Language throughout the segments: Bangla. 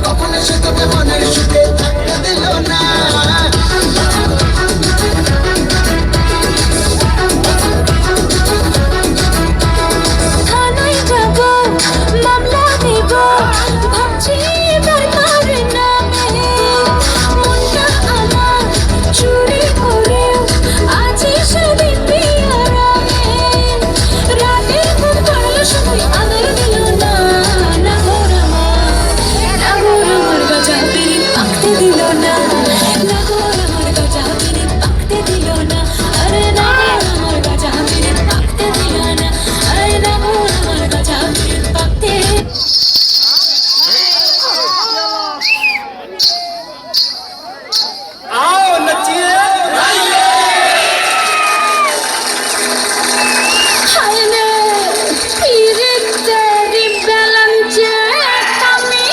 কখনো সে তোকে মনের সুখে থাকতে দিল না। থানায় যাব, মামলা দেব, ভাবছি দরকার নামে। মনটা আমার চুরি করে আছি সেদিন বিয়ারামে। রাতে ঘুম পাড়লো সবাই আদর দিল না। নাগর আমার গজা পিরিত পাকতে দিল না। নাগর আমার গজা পিরিত পাকতে দিল না। আরে নাগর আমার গজা পিরিত পাকতে দিল না। আরে নাগর আমার গজা পিরিত পাকতে। आओ नचिए हाय रे पीरे तेरी बेलंचे कमी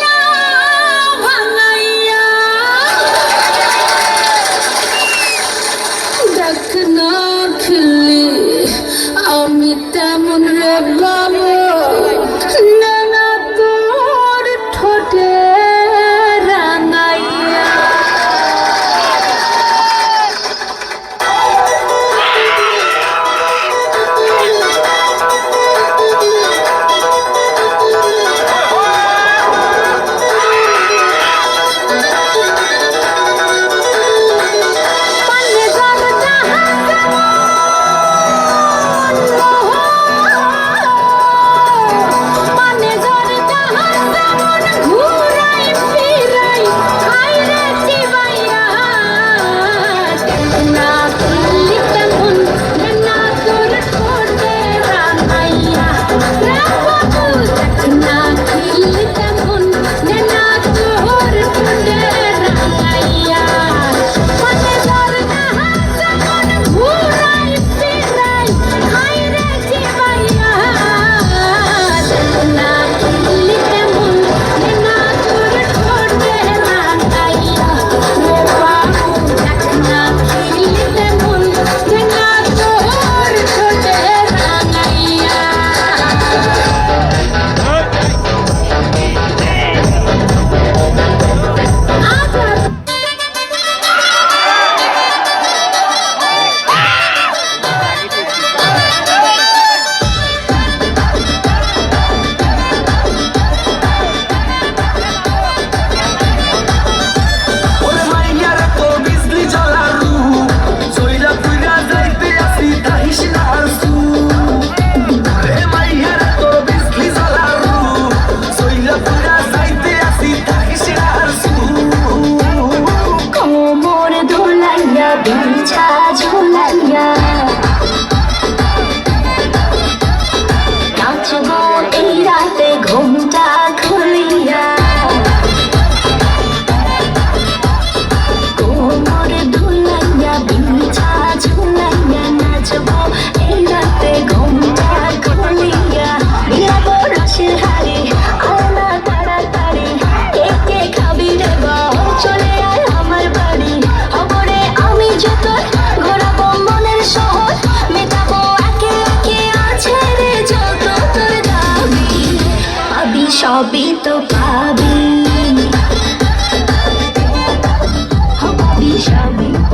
ना भांगाइया। देख ना खिल्ली আমি তেমন রে বাবু না তোর ঠোঁটে রাঙাইয়া। বিছা ঝুলাইয়া নাচবো এই রাতে ঘুমটা খুলিয়া। কোমর ধুলাইয়া বিছা ঝুলাইয়া নাচবো এই রাতে ঘুমটা খুলিয়া। বিলাবো রসের হাড়ি আয়না তাড়াতাড়ি কে কে খাবি রে বল চলে আয় আমার বাড়ি। খবরে আমি যত ঘোরাবো মনের শহর মেটাবো একে একে আছে রে যত তোর দাবি আমি সবই তো